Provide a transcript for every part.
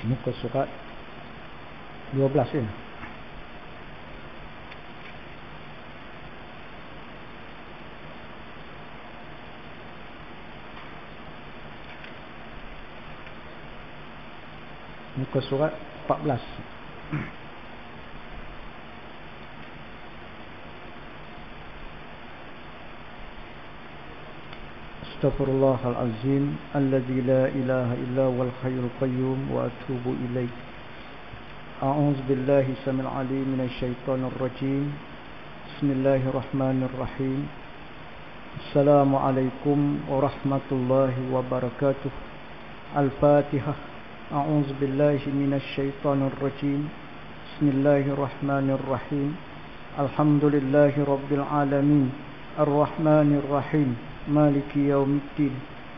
Muka surat 12 ya. Muka surat 14. Astaghfirullahalazim alladzi la ilaha illa huwal hayyul qayyum wa atubu ilaih. A'udzu billahi samil alim minasy syaithanir rajim. Bismillahirrahmanirrahim. Assalamualaikum warahmatullahi wabarakatuh. Al-Fatihah. A'udzu billahi minasy syaithanir rajim. Bismillahirrahmanirrahim. Alhamdulillahi rabbil alamin. Ar-Rahmanir Rahim. Maliki yaumiddin.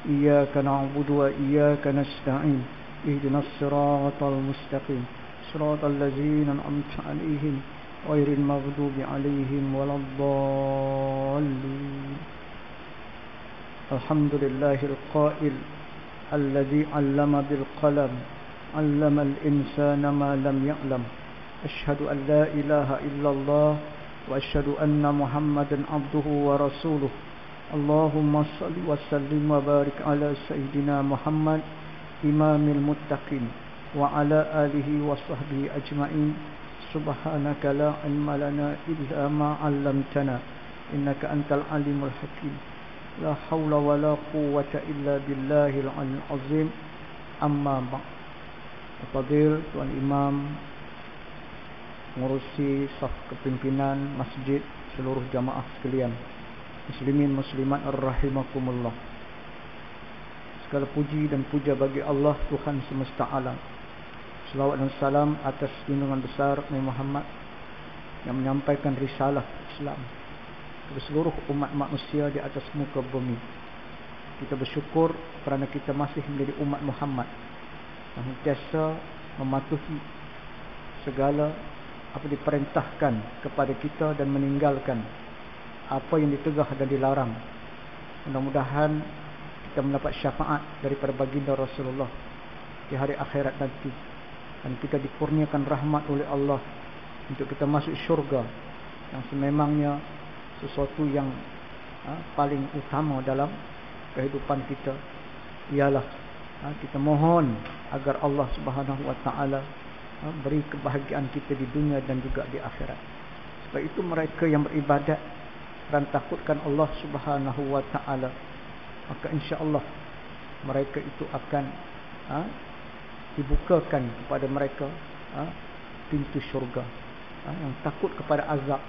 Iyyaka na'budu wa iyyaka nasta'in. Ihdinas siratal mustaqim. Siratal ladzina an'amta 'alaihim ghairil maghdubi 'alaihim waladdallin. Alhamdulillahil qail alladzi 'allama bil qalam 'allamal insana ma lam ya'lam. Asyhadu an la ilaha illallah wa asyhadu anna Muhammadan 'abduhu wa rasuluh. Allahumma salli wa sallim wa barik ala sayyidina Muhammad imamil muttaqin wa ala alihi wa sahbihi ajma'in. Subhanaka la ilma lana illa ma 'allamtana innaka antal alimul hakim. La haula wa la quwwata illa billahil aliyyil azim. Amma ba'd. Fadil Tuan Imam, mengurusi saf kepimpinan masjid, seluruh jamaah sekalian, muslimin muslimat rahimakumullah. Segala puji dan puja bagi Allah Tuhan semesta alam. Selawat dan salam atas junjungan besar Nabi Muhammad yang menyampaikan risalah Islam kepada seluruh umat manusia di atas muka bumi. Kita bersyukur kerana kita masih menjadi umat Muhammad yang sentiasa mematuhi segala apa diperintahkan kepada kita dan meninggalkan apa yang ditegah dan dilarang. Mudah-mudahan kita mendapat syafaat daripada baginda Rasulullah di hari akhirat nanti, dan kita dikurniakan rahmat oleh Allah untuk kita masuk syurga yang sememangnya sesuatu yang paling utama dalam kehidupan kita. Ialah kita mohon agar Allah Subhanahu wa taala beri kebahagiaan kita di dunia dan juga di akhirat. Sebab itu mereka yang beribadat dan takutkan Allah Subhanahu wa taala, maka insya-Allah mereka itu akan dibukakan kepada mereka pintu syurga. Yang takut kepada azab,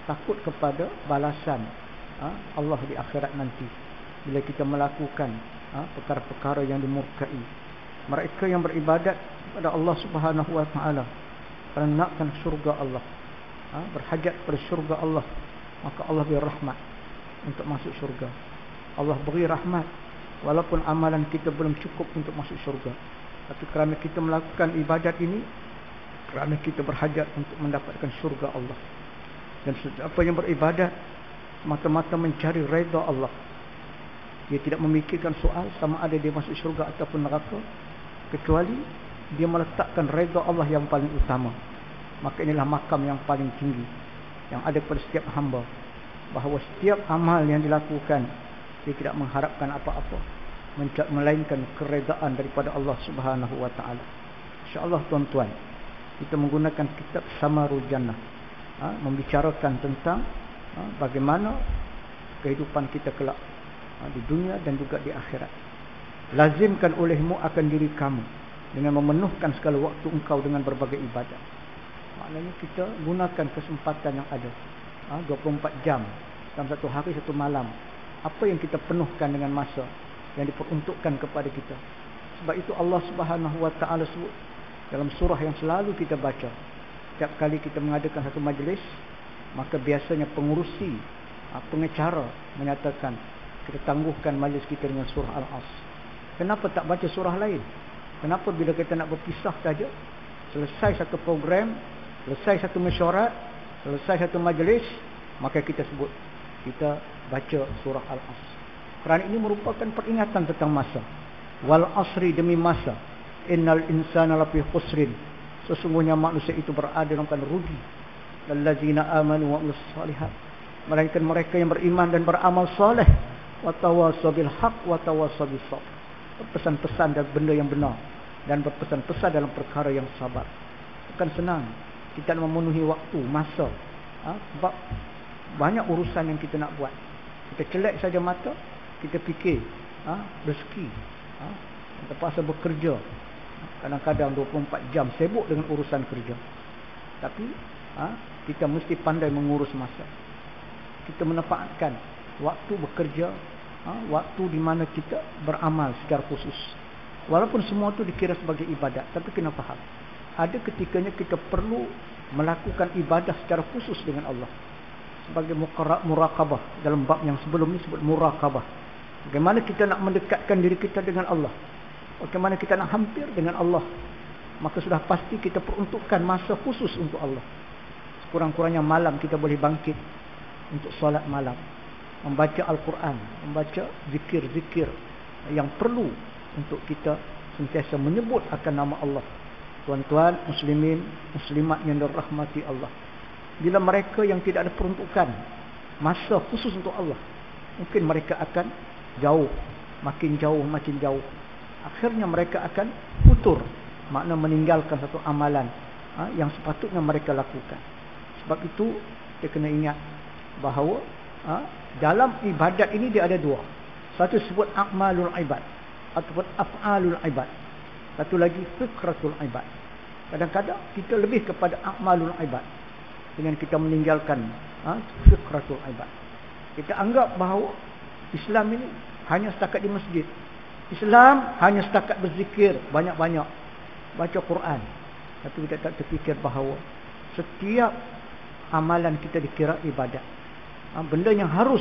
takut kepada balasan Allah di akhirat nanti bila kita melakukan perkara-perkara yang dimurkai. Mereka yang beribadat kepada Allah Subhanahu wa taala kerana nakkan syurga Allah, berhajat pada syurga Allah, maka Allah beri rahmat untuk masuk syurga. Allah beri rahmat walaupun amalan kita belum cukup untuk masuk syurga, tapi kerana kita melakukan ibadat ini, kerana kita berhajat untuk mendapatkan syurga Allah. Dan siapa yang beribadat mata-mata mencari redha Allah, dia tidak memikirkan soal sama ada dia masuk syurga ataupun neraka, kecuali dia meletakkan redha Allah yang paling utama. Maka inilah makam yang paling tinggi yang ada pada setiap hamba, bahawa setiap amal yang dilakukan dia tidak mengharapkan apa-apa melainkan keredaan daripada Allah Subhanahu wa taala. Insya-Allah tuan-tuan, kita menggunakan kitab Samarul Jannah, membicarakan tentang bagaimana kehidupan kita kelak di dunia dan juga di akhirat. Lazimkan olehmu akan diri kamu dengan memenuhkan segala waktu engkau dengan berbagai ibadat. Maknanya kita gunakan kesempatan yang ada, 24 jam dalam satu hari satu malam. Apa yang kita penuhkan dengan masa yang diperuntukkan kepada kita. Sebab itu Allah Subhanahu wa taala sebut dalam surah yang selalu kita baca setiap kali kita mengadakan satu majlis, maka biasanya pengurusi, pengacara menyatakan kita tangguhkan majlis kita dengan surah Al-Asr. Kenapa tak baca surah lain? Kenapa bila kita nak berpisah saja, selesai satu program, selesai satu mesyuarat, selesai satu majlis, maka kita sebut kita baca surah Al-Asr. Kerana ini merupakan peringatan tentang masa. Wal asri, demi masa. Innal insana lafi khusrin. Sesungguhnya manusia itu berada dalam keadaan rugi. Allazina amanu wa amilus shalihat. Melainkan mereka yang beriman dan beramal soleh. Wa tawassaw bil haqq wa tawassaw bis sabr. Berpesan-pesan dan benda yang benar dan berpesan-pesan dalam perkara yang sabar. Bukan senang kita nak memenuhi waktu, masa. Sebab banyak urusan yang kita nak buat. Kita celak saja mata, kita fikir rezeki. Kita pasal bekerja. Kadang-kadang 24 jam sibuk dengan urusan kerja. Tapi kita mesti pandai mengurus masa. Kita menempatkan waktu bekerja, waktu di mana kita beramal secara khusus. Walaupun semua itu dikira sebagai ibadat, tapi kena faham, ada ketikanya kita perlu melakukan ibadah secara khusus dengan Allah. Sebagai muraqabah, dalam bab yang sebelum ini sebut muraqabah. Bagaimana kita nak mendekatkan diri kita dengan Allah, bagaimana kita nak hampir dengan Allah, maka sudah pasti kita peruntukkan masa khusus untuk Allah. Sekurang-kurangnya malam kita boleh bangkit untuk solat malam, membaca Al-Quran, membaca zikir-zikir yang perlu untuk kita sentiasa menyebut akan nama Allah. Tuan-tuan, muslimin, muslimat yang dirahmati Allah, bila mereka yang tidak ada peruntukan masa khusus untuk Allah, mungkin mereka akan jauh, makin jauh. Akhirnya mereka akan futur, makna meninggalkan satu amalan yang sepatutnya mereka lakukan. Sebab itu kita kena ingat bahawa dalam ibadat ini dia ada dua. Satu sebut a'malul ibad ataupun af'alul ibad. Satu lagi fikratul ibad. Kadang-kadang kita lebih kepada a'malul ibad dengan kita meninggalkan fikratul ibad. Kita anggap bahawa Islam ini hanya setakat di masjid. Islam hanya setakat berzikir banyak-banyak, baca Quran. Tapi kita tak terfikir bahawa setiap amalan kita dikira ibadat. Benda yang harus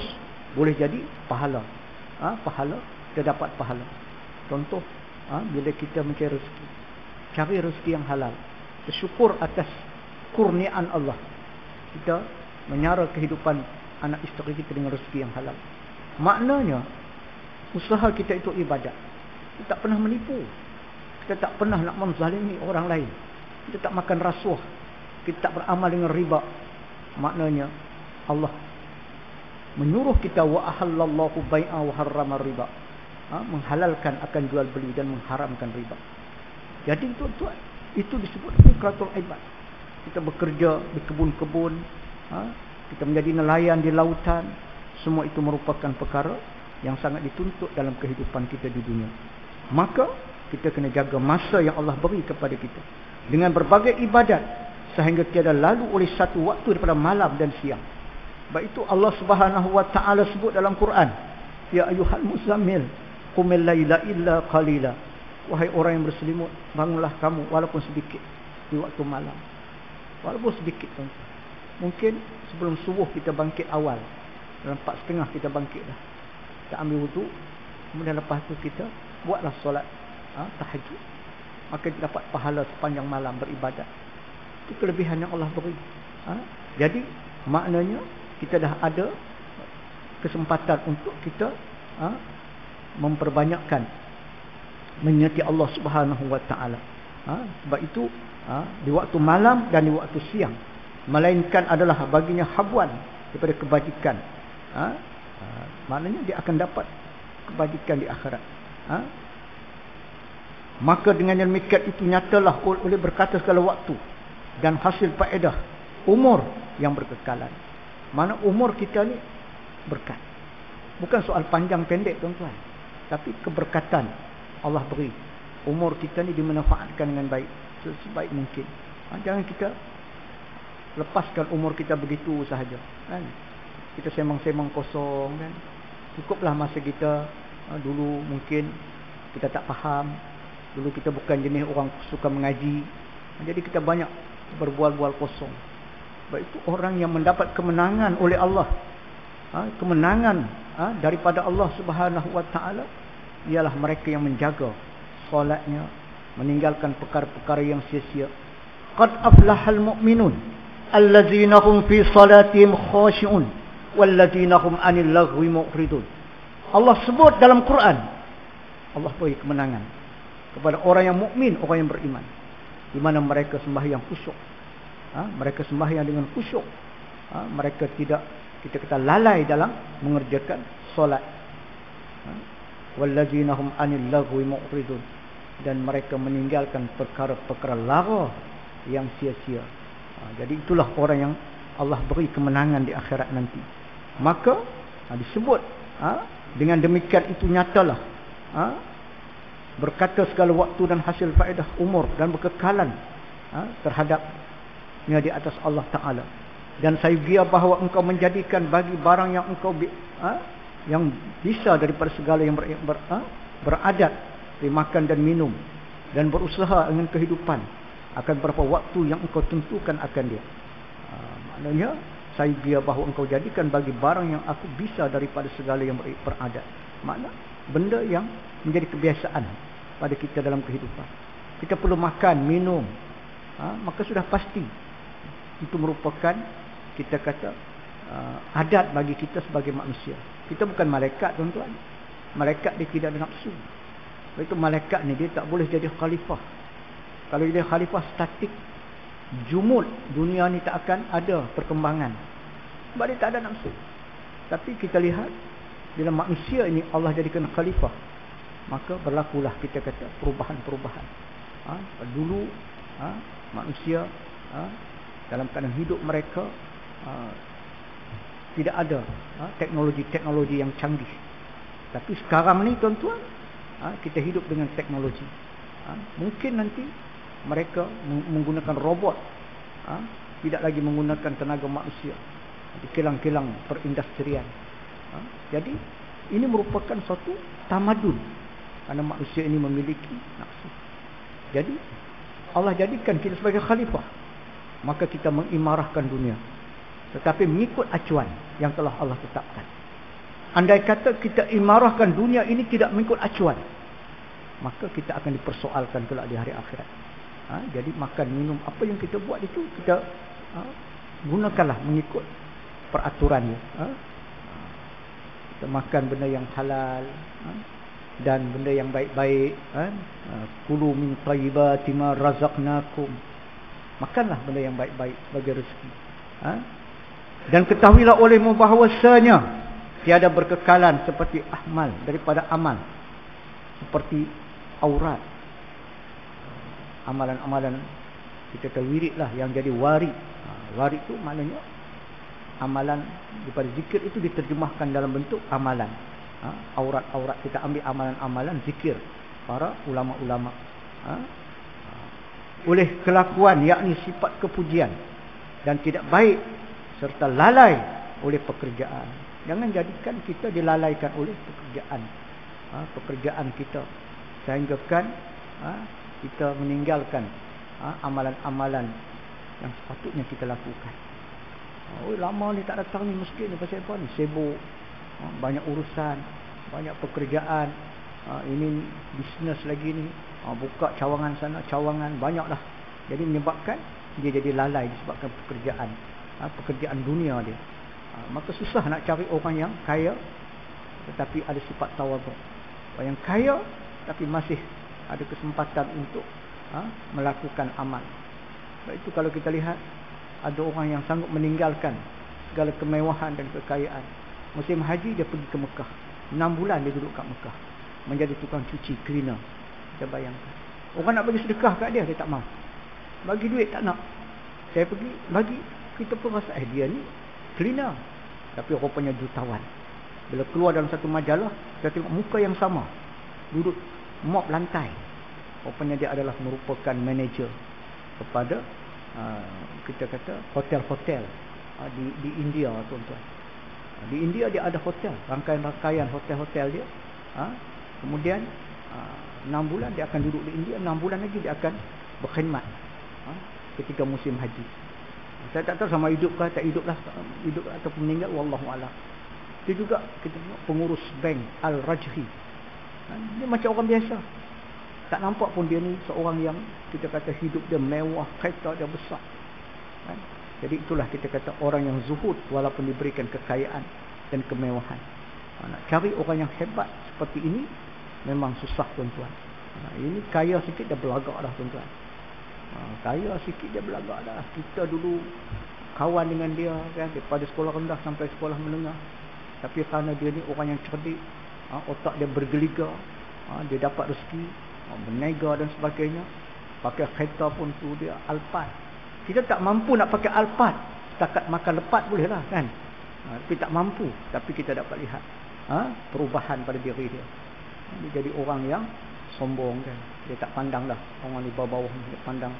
boleh jadi pahala. Pahala, kita dapat pahala. Contoh, bila kita mencari rezeki, cari rezeki yang halal, bersyukur atas kurniaan Allah. Kita menyara kehidupan anak isteri kita dengan rezeki yang halal. Maknanya usaha kita itu ibadat. Kita tak pernah menipu, kita tak pernah nak menzalimi orang lain, kita tak makan rasuah, kita tak beramal dengan riba. Maknanya Allah menyuruh kita wa ahallallahu bai'a wa harrama riba, menghalalkan akan jual beli dan mengharamkan riba. Jadi tuan-tuan, itu disebut fikratul ibad. Kita bekerja di kebun-kebun, kita menjadi nelayan di lautan, semua itu merupakan perkara yang sangat dituntut dalam kehidupan kita di dunia. Maka kita kena jaga masa yang Allah beri kepada kita dengan berbagai ibadat, sehingga tiada lalu oleh satu waktu daripada malam dan siang. Sebab itu Allah Subhanahu wa taala sebut dalam Quran, ya ayyuhal muzammil qumil laila illa qalila. Wahai orang yang berselimut, bangunlah kamu walaupun sedikit di waktu malam. Walaupun sedikit, tuan-tuan. Mungkin sebelum subuh kita bangkit awal, dalam 4:30 kita bangkit dah. Kita ambil wudu, kemudian lepas tu kita buatlah solat tahajud. Maka kita dapat pahala sepanjang malam beribadat. Itu kelebihan yang Allah beri. Jadi maknanya kita dah ada kesempatan untuk kita memperbanyakkan menyati Allah Subhanahu wa taala. Sebab itu di waktu malam dan di waktu siang, melainkan adalah baginya habuan daripada kebajikan. Maknanya dia akan dapat kebajikan di akhirat. Maka dengan demikian itu nyatalah oleh berkata segala waktu dan hasil faedah umur yang berkekalan. Mana umur kita ni berkat. Bukan soal panjang pendek, tuan-tuan, tapi keberkatan Allah beri. Umur kita ni dimanfaatkan dengan baik, sebaik mungkin. Jangan kita lepaskan umur kita begitu sahaja, kan? Kita semang-semang kosong, kan? Cukuplah masa kita dulu mungkin kita tak faham. Dulu kita bukan jenis orang suka mengaji, jadi kita banyak berbual-bual kosong. Sebab itu orang yang mendapat kemenangan oleh Allah, kemenangan daripada Allah Subhanahu wa taala, ialah mereka yang menjaga solatnya, meninggalkan perkara-perkara yang sia-sia. Qad aflahal mu'minun allazina hum fi salatihim khashi'un wallazina hum 'anil laghwi mu'ridun. Allah sebut dalam Quran, Allah beri kemenangan kepada orang yang mukmin, orang yang beriman, di mana mereka sembahyang khusyuk. Mereka sembahyang dengan khusyuk. Mereka tidak, kita kata, lalai dalam mengerjakan solat. Wallazina hum 'anil lagwi mu'ridun, dan mereka meninggalkan perkara-perkara lara yang sia-sia. Jadi itulah orang yang Allah beri kemenangan di akhirat nanti. Maka disebut dengan demikian itu nyatalah berkata segala waktu dan hasil faedah umur dan berkekalan terhadapnya di atas Allah Ta'ala. Dan saya gila bahawa engkau menjadikan bagi barang yang engkau yang bisa daripada segala yang beradat dari makan dan minum dan berusaha dengan kehidupan akan berapa waktu yang engkau tentukan akan dia. Maknanya saya gila bahawa engkau jadikan bagi barang yang aku bisa daripada segala yang beradat. Makna benda yang menjadi kebiasaan pada kita dalam kehidupan. Kita perlu makan, minum, maka sudah pasti itu merupakan, kita kata, adat bagi kita sebagai manusia. Kita bukan malaikat, tuan-tuan. Malaikat dia tidak ada nafsu. Itu malaikat ni dia tak boleh jadi khalifah. Kalau dia khalifah statik, jumud, dunia ni tak akan ada perkembangan. Sebab dia tak ada nafsu. Tapi kita lihat bila manusia ini Allah jadikan khalifah, maka berlakulah, kita kata, perubahan-perubahan. Dulu manusia dalam keadaan hidup mereka tidak ada teknologi-teknologi yang canggih. Tapi sekarang ni, tuan-tuan, kita hidup dengan teknologi. Mungkin nanti mereka menggunakan robot, tidak lagi menggunakan tenaga manusia di kilang-kilang perindustrian. Jadi ini merupakan suatu tamadun, kerana manusia ini memiliki nafsu. Jadi Allah jadikan kita sebagai khalifah, maka kita mengimarahkan dunia, tetapi mengikut acuan yang telah Allah tetapkan. Andai kata kita imarahkan dunia ini tidak mengikut acuan, maka kita akan dipersoalkan kelak di hari akhirat. Jadi makan, minum, apa yang kita buat itu, kita gunakanlah mengikut peraturannya. Kita makan benda yang halal, dan benda yang baik-baik. Kulu min thayyibati ma razaqnakum. Makanlah benda yang baik-baik sebagai rezeki. Dan ketahuilah olehmu bahawasanya tiada berkekalan seperti amal daripada amal, seperti aurat. Amalan-amalan, kita kata wirid lah yang jadi warid. Warid itu maknanya amalan daripada zikir, itu diterjemahkan dalam bentuk amalan. Aurat-aurat, kita ambil amalan-amalan zikir para ulama-ulama. Oleh kelakuan, yakni sifat kepujian, dan tidak baik serta lalai oleh pekerjaan. Jangan jadikan kita dilalaikan oleh pekerjaan. Pekerjaan kita, sehingga kan kita meninggalkan amalan-amalan yang sepatutnya kita lakukan. Lama ni tak datang ni masjid ni, pasal apa ni? Sibuk, banyak urusan, banyak pekerjaan, ini bisnes lagi ni, buka cawangan sana, cawangan, banyaklah. Jadi menyebabkan dia jadi lalai disebabkan pekerjaan, pekerjaan dunia dia. Maka susah nak cari orang yang kaya tetapi ada sifat tawaduk. Orang yang kaya tapi masih ada kesempatan untuk melakukan amal. Sebab itu kalau kita lihat, ada orang yang sanggup meninggalkan segala kemewahan dan kekayaan. Musim haji dia pergi ke Mekah, 6 bulan dia duduk kat Mekah, menjadi tukang cuci, cleaner. Kita bayangkan, orang nak bagi sedekah kat dia, dia tak mahu. Bagi duit tak nak. Saya pergi bagi, kita pun rasa dia ni cleaner, tapi rupanya jutawan. Bila keluar dalam satu majalah, kita tengok muka yang sama, duduk mop lantai. Rupanya dia adalah merupakan manager kepada kita kata hotel-hotel di India, tuan-tuan. Di India dia ada hotel, rangkaian-rangkaian hotel-hotel dia. Kemudian 6 bulan dia akan duduk di India, 6 bulan lagi dia akan berkhidmat ketika musim haji. Saya tak tahu sama hidup ke tak hidup lah, hidup ataupun meninggal, wallahu a'lam. Dia juga kita tengok pengurus bank Al-Rajhi. Dia macam orang biasa. Tak nampak pun dia ni seorang yang kita kata hidup dia mewah, kereta dia besar. Jadi itulah kita kata orang yang zuhud walaupun diberikan kekayaan dan kemewahan. Nak cari orang yang hebat seperti ini memang susah, tuan-tuan. Ini kaya sikit dia belagak dah tuan-tuan. Kaya sikit dia belagak dah. Kita dulu kawan dengan dia kan, daripada sekolah rendah sampai sekolah menengah. Tapi kerana dia ni orang yang cerdik, otak dia bergeliga, dia dapat rezeki, berniaga dan sebagainya. Pakai kereta pun tu dia Alphard. Kita tak mampu nak pakai Alphard, setakat makan lepat boleh lah kan. Tapi tak mampu. Tapi kita dapat lihat perubahan pada diri dia. Dia jadi orang yang sombong kan. Dia tak pandang dah orang di bawah-bawah. Dia pandang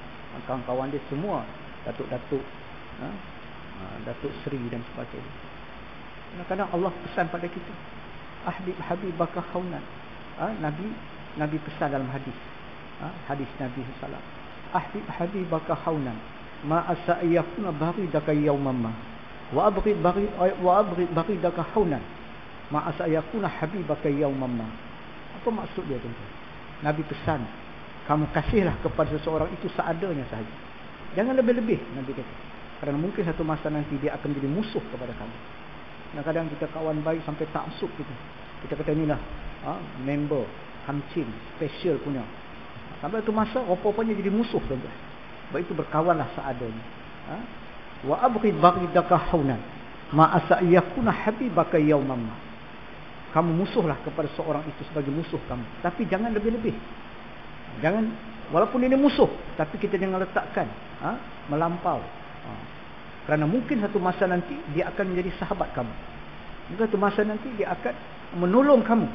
kawan-kawan dia semua datuk-datuk, Datuk Seri dan sebagainya. Kadang-kadang Allah pesan pada kita, ahbib habibaka khaunan. Nabi pesan dalam hadis. Hadis Nabi sallallahu alaihi wasallam. Ahbib habibaka khaunan ma asa'iyakuna baridaka yawman ma wa abghid baridaka khaunan ma asa'iyakuna habibaka yawman ma. Apa maksud dia tuan-tuan? Nabi pesan, kamu kasihlah kepada seseorang itu seadanya sahaja. Jangan lebih-lebih, Nabi kata. Kerana mungkin satu masa nanti dia akan jadi musuh kepada kamu. Kadang-kadang kita kawan baik sampai taksub kita. Kita kata inilah member Hamcin special punya. Sampai tu masa rupa-rupanya jadi musuh tuan-tuan. Sebab itu berkawanlah seadanya. Wa abghid baghidaka haunan ma asa'iyakuna habibaka yawman ma. Kamu musuhlah kepada seorang itu sebagai musuh kamu. Tapi jangan lebih-lebih. Jangan, walaupun ini musuh, tapi kita jangan letakkan melampau. Kerana mungkin satu masa nanti dia akan menjadi sahabat kamu. Mungkin satu masa nanti dia akan menolong kamu.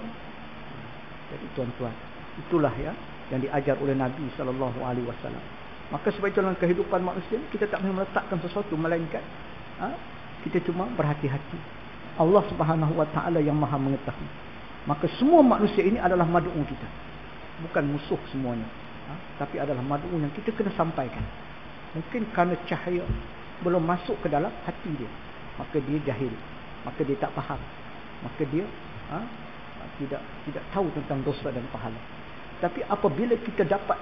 Jadi tuan-tuan, itulah yang diajar oleh Nabi SAW. Maka sebab itu dalam kehidupan manusia kita tak boleh meletakkan sesuatu melainkan kita cuma berhati-hati. Allah Subhanahu wa taala yang Maha mengetahui. Maka semua manusia ini adalah mad'u kita. Bukan musuh semuanya. Tapi adalah mad'u yang kita kena sampaikan. Mungkin kerana cahaya belum masuk ke dalam hati dia, maka dia jahil, maka dia tak faham, maka dia tidak tahu tentang dosa dan pahala. Tapi apabila kita dapat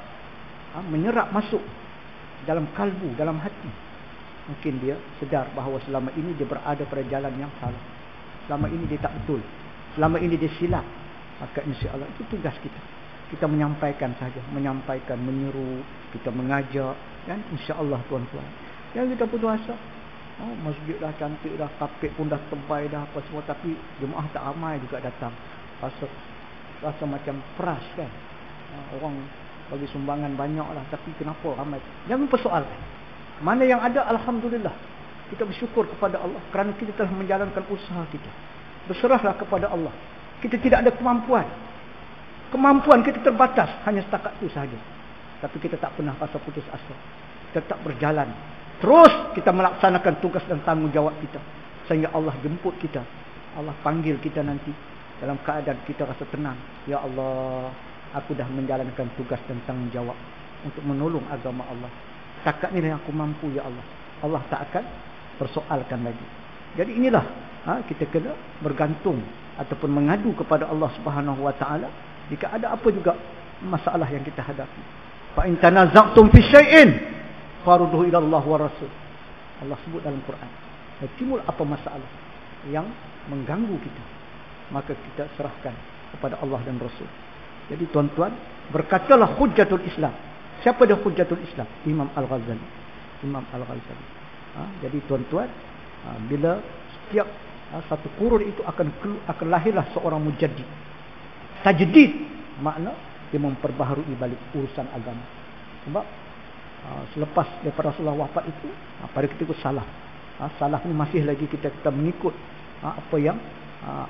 menyerap masuk dalam kalbu, dalam hati, mungkin dia sedar bahawa selama ini dia berada pada jalan yang salah, selama ini dia tak betul, selama ini dia silap. Maka insya-Allah itu tugas kita. Kita menyampaikan saja, menyampaikan, menyeru, kita mengajak, kan, insya-Allah tuan-tuan. Yang kita putus asa, masjid dah cantik dah, kapet pun dah tebal dah apa semua, tapi jemaah tak ramai juga datang. Rasa macam peras kan. Orang bagi sumbangan banyak lah, tapi kenapa ramai? Jangan persoalkan. Mana yang ada, alhamdulillah. Kita bersyukur kepada Allah kerana kita telah menjalankan usaha kita. Berserahlah kepada Allah. Kita tidak ada kemampuan. Kemampuan kita terbatas, hanya setakat itu sahaja. Tapi kita tak pernah rasa putus asa. Tetap berjalan. Terus kita melaksanakan tugas dan tanggungjawab kita. Sehingga Allah jemput kita. Allah panggil kita nanti dalam keadaan kita rasa tenang. Ya Allah, aku dah menjalankan tugas dan tanggungjawab untuk menolong agama Allah. Setakat ni yang aku mampu, ya Allah. Allah tak akan persoalkan lagi. Jadi inilah kita kena bergantung ataupun mengadu kepada Allah Subhanahu wa taala jika ada apa juga masalah yang kita hadapi. Fa in tanaza'tum fi syai'in farudhu ila Allah wa Rasul. Allah sebut dalam Quran. Timbul apa masalah yang mengganggu kita, maka kita serahkan kepada Allah dan Rasul. Jadi tuan-tuan, berkatalah hujjatul Islam. Siapa dia hujjatul Islam? Imam Al-Ghazali. Imam Al-Ghazali. Jadi tuan-tuan, bila setiap satu kurun itu akan lahirlah seorang mujaddid. Tajdid makna dia memperbaharui balik urusan agama. Sebab selepas daripada Rasulullah wafat itu, pada ketika itu salah. Salah ni masih lagi kita mengikut apa yang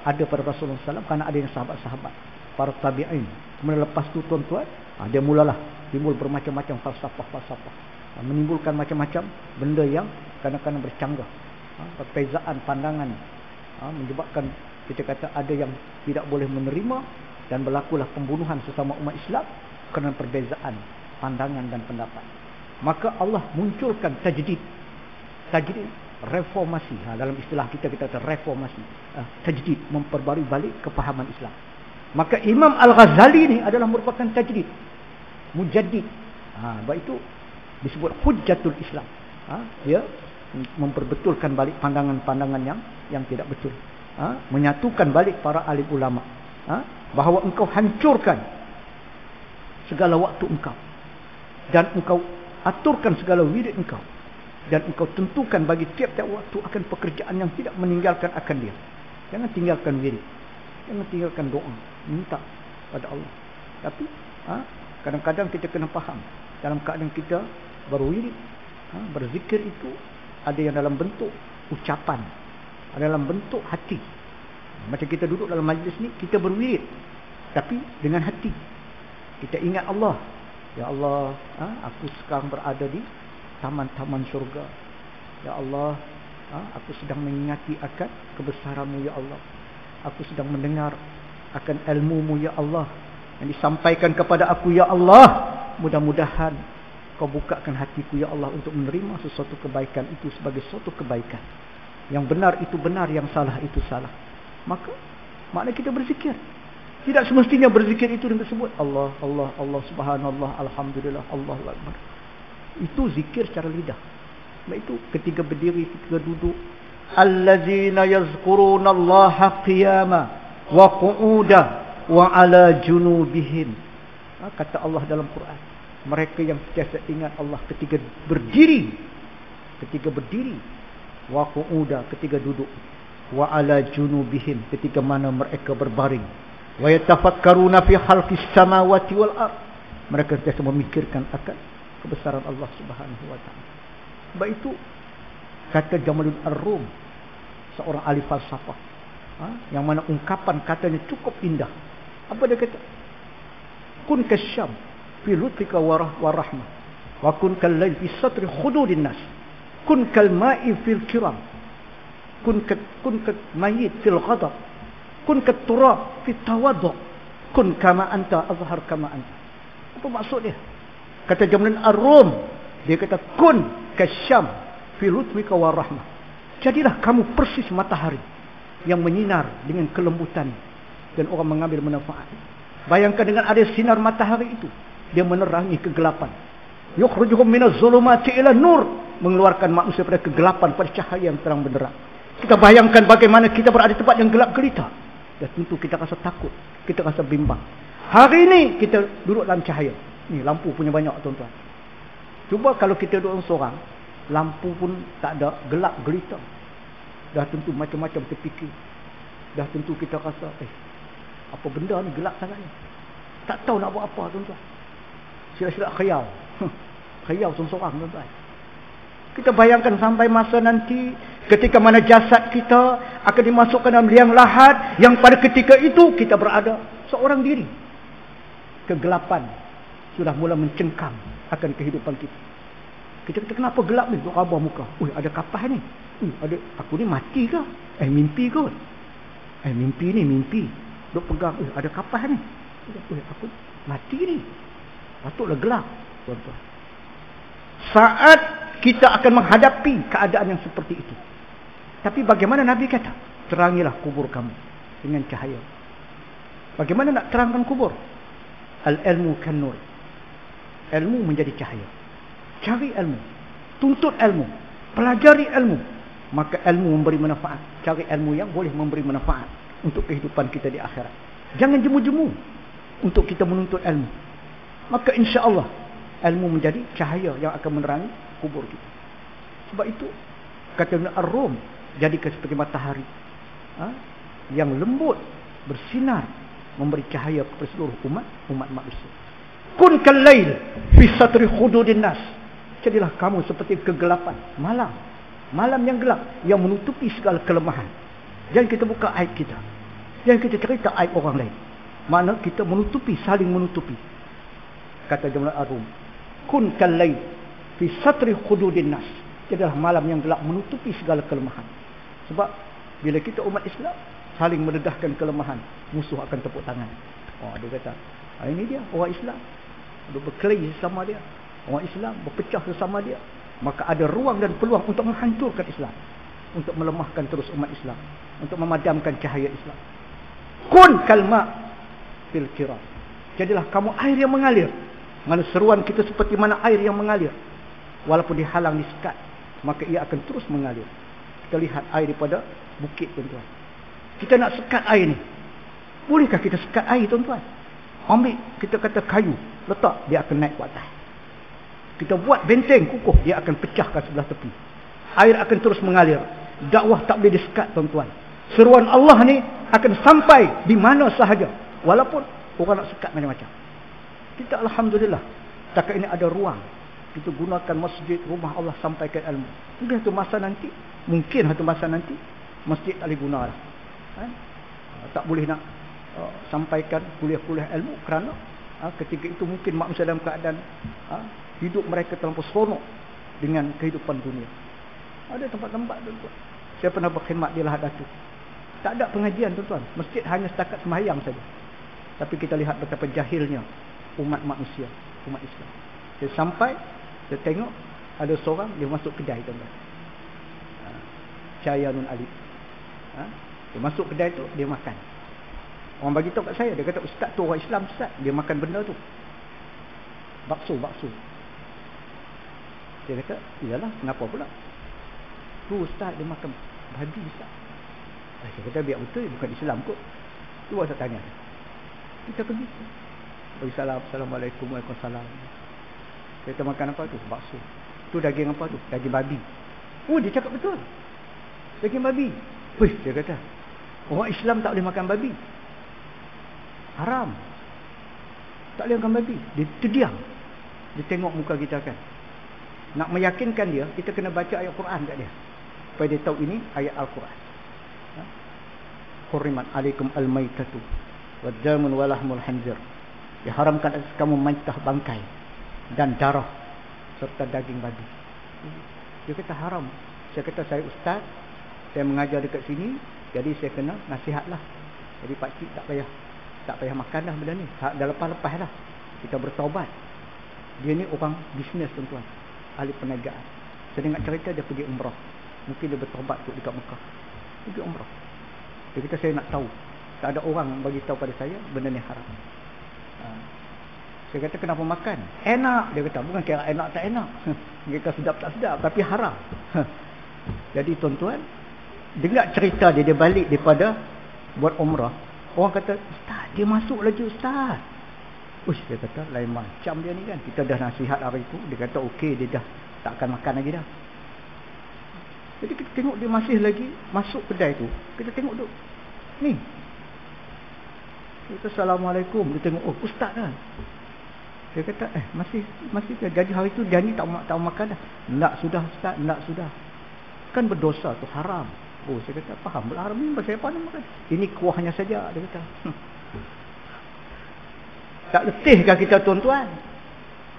ada pada Rasulullah SAW, kerana ada yang sahabat-sahabat, para tabi'in. Kemudian lepas tu tuan-tuan, dia mulalah timbul bermacam-macam falsafah, menimbulkan macam-macam benda yang kadang-kadang bercanggah, perbezaan pandangan, menyebabkan kita kata ada yang tidak boleh menerima dan berlakulah pembunuhan sesama umat Islam kerana perbezaan pandangan dan pendapat. Maka Allah munculkan tajdid, reformasi. Dalam istilah kita kata reformasi, tajdid, memperbarui balik kepahaman Islam. Maka Imam Al-Ghazali ni adalah merupakan tajdid, mujaddid. Sebab itu disebut hujjatul Islam. Dia memperbetulkan balik pandangan-pandangan yang tidak betul. Menyatukan balik para alim ulama. Bahawa engkau hancurkan segala waktu engkau, dan engkau aturkan segala wirid engkau, dan engkau tentukan bagi tiap-tiap waktu akan pekerjaan yang tidak meninggalkan akan dia. Jangan tinggalkan wirid, jangan tinggalkan doa, minta pada Allah. Tapi kadang-kadang kita kena faham, dalam keadaan kita berwirid, berzikir itu ada yang dalam bentuk ucapan, ada dalam bentuk hati. Macam kita duduk dalam majlis ni, kita berwirid tapi dengan hati. Kita ingat Allah. Ya Allah, aku sekarang berada di taman-taman syurga. Ya Allah, aku sedang mengingati akan kebesaran-Mu ya Allah. Aku sedang mendengar akan ilmu-Mu ya Allah yang disampaikan kepada aku ya Allah. Mudah-mudahan Kau bukakan hatiku ya Allah untuk menerima sesuatu kebaikan itu sebagai suatu kebaikan. Yang benar itu benar, yang salah itu salah. Maka makna kita berzikir. Tidak semestinya berzikir itu dengan sebut Allah, Allah, Allah, subhanallah, alhamdulillah, Allahu akbar. Itu zikir secara lidah. Sebab itu ketika berdiri, ketika duduk, allazina yazkuruna Allaha qiyama wa qu'uda wa ala junubihim. Kata Allah dalam Quran, mereka yang sentiasa ingat Allah ketika berdiri, wa qu'uda, ketika duduk, wa ala junubihim, ketika mana mereka berbaring, wa yatafakkaruna fi khalqis samawati wal ard, mereka sentiasa memikirkan akan kebesaran Allah Subhanahu wa taala. Sebab itu kata Jamaluddin Ar-Rum, seorang ahli falsafah, yang mana ungkapan katanya cukup indah. Apa dia kata? Kun kasyam fi lutfika wa rahmah, wa kun kal layl fi satri khududin nas, kun kal ma'i fil kiram, kun kat mayit fil ghadab, kun kat turab fi tawaddu, kun kama anta azhar kama anta. Apa maksud dia? Kata Jamaluddin Ar-Rum, dia kata kun kasyam fi lutfika wa rahmah. Jadilah kamu persis matahari yang menyinar dengan kelembutan dan orang mengambil manfaat. Bayangkan dengan ada sinar matahari itu, dia menerangi kegelapan. Yukhrijuhum minaz zulumati ila nur, mengeluarkan manusia pada kegelapan pada cahaya yang terang benderang. Kita bayangkan bagaimana kita berada di tempat yang gelap gelita, dan tentu kita rasa takut, kita rasa bimbang. Hari ini kita duduk dalam cahaya. Ni lampu punya banyak tuan-tuan. Cuba kalau kita duduk seorang, lampu pun tak ada, gelap gelita. Dah tentu macam-macam terfikir. Dah tentu kita rasa, apa benda ni gelap sangat ni. Tak tahu nak buat apa tuan-tuan. Sila-sila khayal. Khayal seorang tuan-tuan. Kita bayangkan sampai masa nanti, ketika mana jasad kita akan dimasukkan dalam liang lahat, yang pada ketika itu kita berada seorang diri. Kegelapan sudah mula mencengkam akan kehidupan kita. Kita kata, kenapa gelap ni? Duk rabah muka. Ada kapal ni. Ada, aku ni mati ke? Mimpi ke? Mimpi ni, mimpi. Duk pegang, ada kapal ni. Aku mati ni. Patutlah gelap, tuan-tuan. Saat kita akan menghadapi keadaan yang seperti itu. Tapi bagaimana Nabi kata? Terangilah kubur kamu dengan cahaya. Bagaimana nak terangkan kubur? Al-ilmu kan nur. Ilmu menjadi cahaya. Cari ilmu, tuntut ilmu, pelajari ilmu, maka ilmu memberi manfaat. Cari ilmu yang boleh memberi manfaat untuk kehidupan kita di akhirat. Jangan jemu-jemu untuk kita menuntut ilmu. Maka insya-Allah ilmu menjadi cahaya yang akan menerangi kubur kita. Sebab itu kata Ar-Rum, jadikan seperti matahari yang lembut, bersinar, memberi cahaya kepada seluruh umat manusia. Kun kal-lail fi satri khududin nas. Jadilah kamu seperti kegelapan malam. Malam yang gelap yang menutupi segala kelemahan. Jangan kita buka aib kita. Jangan kita cerita aib orang lain. Mana kita menutupi, saling menutupi. Kata Jamaluddin Ar-Rum, kun kal-lail fi satri khududin nas. Jadilah malam yang gelap menutupi segala kelemahan. Sebab bila kita umat Islam saling mendedahkan kelemahan, musuh akan tepuk tangan. Dia kata, ini dia orang Islam. Dia berkelahi sesama dia. Orang Islam berpecah sesama dia. Maka ada ruang dan peluang untuk menghancurkan Islam, untuk melemahkan terus umat Islam, untuk memadamkan cahaya Islam. Kun kalma fil kiram. Jadilah kamu air yang mengalir. Mana seruan kita seperti mana air yang mengalir. Walaupun dihalang, disekat, maka ia akan terus mengalir. Kita lihat air daripada bukit, tuan-tuan. Kita nak sekat air ni. Bolehkah kita sekat air, tuan-tuan? Ambil, kita kata kayu, letak, dia akan naik ke atas. Kita buat benteng kukuh, dia akan pecahkan sebelah tepi. Air akan terus mengalir. Dakwah tak boleh disekat, tuan-tuan. Seruan Allah ni akan sampai di mana sahaja, walaupun orang nak sekat macam-macam. Kita alhamdulillah, setakat ini ada ruang. Kita gunakan masjid, rumah Allah, sampaikan ilmu. Mungkin satu masa nanti masjid tak boleh guna lah. Tak boleh nak sampaikan kuliah-kuliah ilmu kerana ketika itu mungkin manusia dalam keadaan hidup mereka terlampau seronok dengan kehidupan dunia. Ada tempat-tempat, tuan-tuan. Saya pernah berkhidmat di Lahad Datu. Tak ada pengajian, tuan-tuan. Masjid hanya setakat sembahyang saja. Tapi kita lihat betapa jahilnya umat manusia, umat Islam. Saya sampai, saya tengok ada seorang, dia masuk kedai, tuan-tuan. Syayanun Alif. Dia masuk kedai tu, dia makan. Orang bagi tahu kat saya, dia kata, ustaz tu orang Islam, ustaz. Dia makan benda tu. Bakso. Dia kata, iyalah, kenapa pula? Tu ustaz, dia makan babi, ustaz. Saya kata, biar betul, bukan Islam kot. Tu saya tanya. Kita pergi. Bagi salam, Assalamualaikum, Waalaikumsalam. Dia kata, makan apa tu? Bakso. Tu daging apa tu? Daging babi. Oh, dia cakap betul. Daging babi. Wih, dia kata, orang Islam tak boleh makan babi. Haram. Tak boleh makan babi. Dia terdiam. Dia tengok muka kita kan. Nak meyakinkan dia, kita kena baca ayat Quran kat dia. Supaya dia tahu ini ayat Al-Quran. Hurrimat alaikum al-maitatu wad-damun walahmul khinzir. Diharamkan atas kamu maitah, bangkai dan darah serta daging babi. Dia kata haram. Saya kata, saya ustaz, saya mengajar dekat sini, jadi saya kena nasihatlah. Jadi pak cik tak payah makan dah benda ni. Dah lepas-lepas dah. Kita bertaubat. Dia ni orang bisnes, tuan-tuan. Ahli perniagaan. Saya dengar cerita dia pergi umrah. Mungkin dia bertaubat tu dekat Mekah. Pergi umrah. Dia kata, saya nak tahu. Tak ada orang bagi tahu pada saya benda ni haram. Saya kata, kenapa makan? Enak. Dia kata, bukan kira enak tak enak. Dia kata sedap tak sedap, tapi haram. Jadi tuan-tuan, dengar cerita dia balik daripada buat umrah. Orang kata, ustaz, dia masuk lagi ustaz. Uish, dia kata, lain macam dia ni kan. Kita dah nasihat hari itu. Dia kata, okey, dia dah tak akan makan lagi dah. Jadi kita tengok dia masih lagi masuk kedai tu. Kita tengok tu. Ni. Kita Assalamualaikum. Dia tengok, oh ustaz dah. Dia kata, masih jadi hari tu dia ni tak makan dah. Tak sudah ustaz, tak sudah. Kan berdosa tu, haram. Oh, saya kata, faham pula haram ni, pasal apa nak makan? Ini kuahnya saja, dia kata. Tak letihkah kita, tuan-tuan?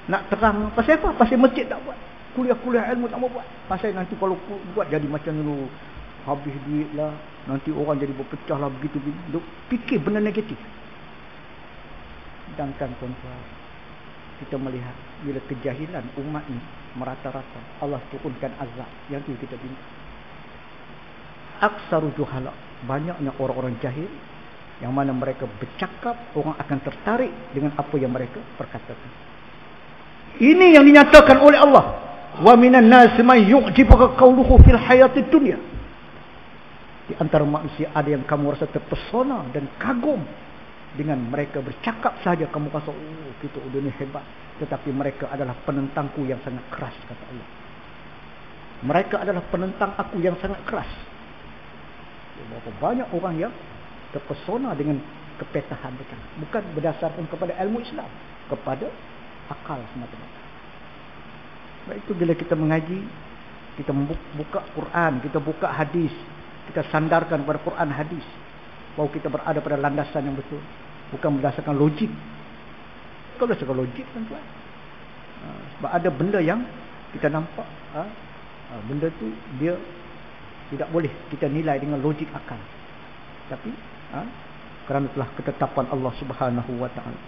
Nak terang, pasal apa? Pasal masjid tak buat. Kuliah-kuliah ilmu tak mau buat. Pasal nanti kalau buat jadi macam dulu, habis duit lah, nanti orang jadi berpecah lah, begitu. Fikir benda negatif. Sedangkan, tuan-tuan, kita melihat bila kejahilan umat ni merata-rata, Allah turunkan azab. Yang tu kita bingung. Aksaru juhala, banyaknya orang-orang jahil yang mana mereka bercakap, orang akan tertarik dengan apa yang mereka perkatakan. Ini yang dinyatakan oleh Allah. Wa minan nasi man yu'jibuka qawluhu fil hayatid dunya. Di antara manusia ada yang kamu rasa terpesona dan kagum dengan mereka bercakap saja, kamu rasa, oh kita udah ni hebat. Tetapi mereka adalah penentangku yang sangat keras, kata Allah. Mereka adalah penentang aku yang sangat keras. Berapa banyak orang yang terpesona dengan kepetahan mereka, bukan berdasarkan kepada ilmu Islam, kepada akal semata-mata. Baik itu bila kita mengaji, kita buka Quran, kita buka hadis, kita sandarkan pada Quran hadis, bahawa kita berada pada landasan yang betul, bukan berdasarkan logik. Kalau berdasarkan logik, tuan-tuan, sebab ada benda yang kita nampak, benda tu dia tidak boleh kita nilai dengan logik akal. Tapi kerana telah ketetapan Allah Subhanahu wa taala.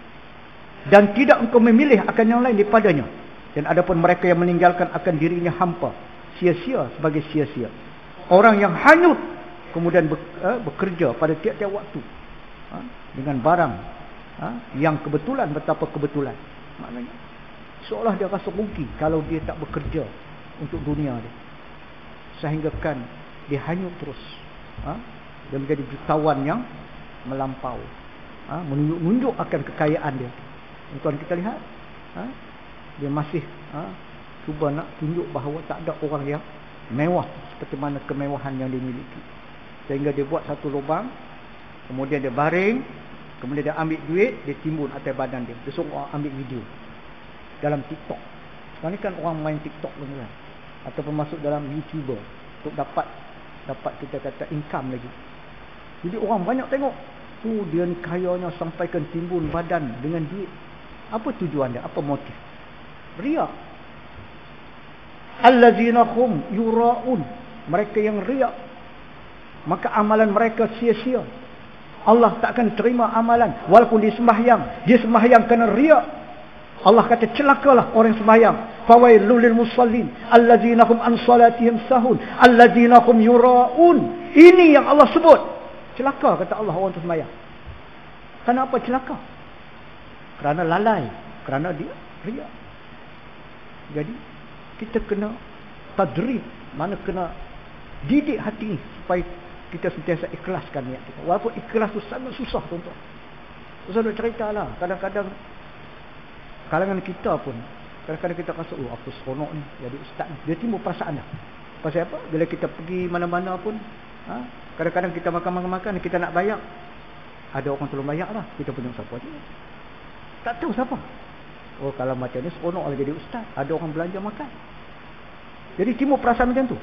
Dan tidak engkau memilih akan yang lain daripadanya. Dan adapun mereka yang meninggalkan akan dirinya hampa, sia-sia sebagai sia-sia. Orang yang hanyut kemudian bekerja pada tiap-tiap waktu dengan barang yang kebetulan, betapa kebetulan. Maknanya seolah dia rasa rugi kalau dia tak bekerja untuk dunia dia. Sehinggakan dia hanyut terus. Dia menjadi jutawan yang melampau. menunjuk akan kekayaan dia. Tuan kita lihat, dia masih cuba nak tunjuk bahawa tak ada orang yang mewah seperti mana kemewahan yang dimiliki. Sehingga dia buat satu lubang, kemudian dia baring, kemudian dia ambil duit, dia timbun atas badan dia. Dia suruh orang ambil video dalam TikTok. Sekarang ni kan orang main TikTok pun kan, ataupun masuk dalam YouTuber untuk dapat kita kata income lagi. Jadi orang banyak tengok, dia ni kayanya sampaikan timbun badan dengan duit. Apa tujuan dia? Apa motif? Riak. Allazina hum yura'un, mereka yang riak, maka amalan mereka sia-sia. Allah tak akan terima amalan walaupun dia sembahyang kerana riak. Allah kata celakalah orang sembahyang. Fawailul lil musallin allazina hum an salatihim sahun allazina hum yura'un. Ini yang Allah sebut. Celaka kata Allah orang tu sembahyang. Kenapa celaka? Kerana lalai, kerana dia riak. Jadi kita kena tadrib, mana kena didik hati supaya kita sentiasa ikhlaskan niat kita. Walaupun ikhlas tu sangat susah, tuan-tuan. Ustaz nak ceritalah, kadang-kadang kalangan kita pun, kadang-kadang kita rasa, apa seronok ni jadi ustaz ni. Dia timbul perasaan dah. Pasal apa? Bila kita pergi mana-mana pun, kadang-kadang kita makan, kita nak bayar, ada orang tolong bayar lah. Kita punya siapa je, tak tahu siapa. Oh, kalau macam ni seronok lah jadi ustaz, ada orang belanja makan. Jadi timbul perasaan macam tu.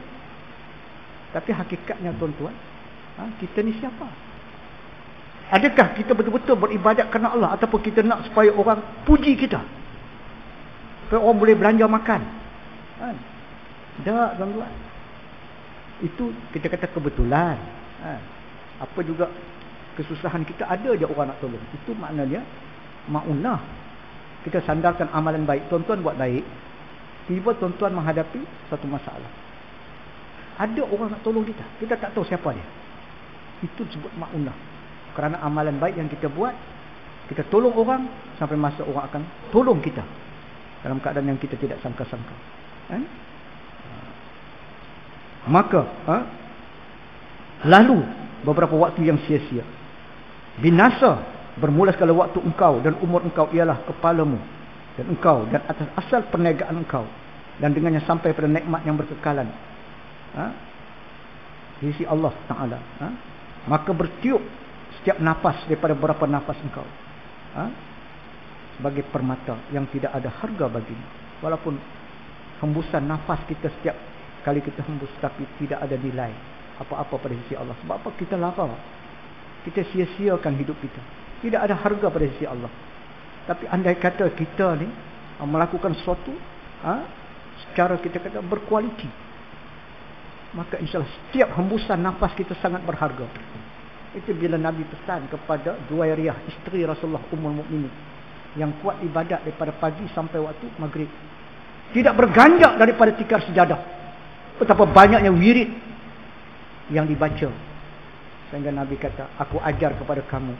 Tapi hakikatnya tuan-tuan, kita ni siapa? Adakah kita betul-betul beribadat kerana Allah, ataupun kita nak supaya orang puji kita, supaya orang boleh belanja makan? Tak, tuan-tuan. Itu kita kata kebetulan. Apa juga kesusahan kita, ada je orang nak tolong. Itu maknanya ma'unah. Kita sandarkan amalan baik. Tuan-tuan buat baik, tiba tuan-tuan menghadapi satu masalah, ada orang nak tolong kita, kita tak tahu siapa dia. Itu disebut ma'unah. Kerana amalan baik yang kita buat, kita tolong orang, sampai masa orang akan tolong kita dalam keadaan yang kita tidak sangka-sangka. Maka lalu beberapa waktu yang sia-sia, binasa bermula sekala waktu engkau dan umur engkau ialah kepalamu, dan engkau dan atas asal perniagaan engkau, dan dengannya sampai pada nikmat yang berkekalan di sisi Allah Ta'ala. Maka bertiup setiap nafas daripada beberapa nafas engkau sebagai permata yang tidak ada harga baginya. Walaupun hembusan nafas kita setiap kali kita hembus, tapi tidak ada nilai apa-apa pada sisi Allah. Sebab apa? Kita lara, kita sia-siakan hidup kita, tidak ada harga pada sisi Allah. Tapi andai kata kita ni melakukan sesuatu secara kita kata berkualiti, maka insyaAllah setiap hembusan nafas kita sangat berharga. Itu bila Nabi pesan kepada Juwairiyah, isteri Rasulullah Ummul Mukminin, yang kuat ibadat daripada pagi sampai waktu maghrib, tidak berganjak daripada tikar sejadah. Betapa banyaknya wirid yang dibaca, sehingga Nabi kata, aku ajar kepada kamu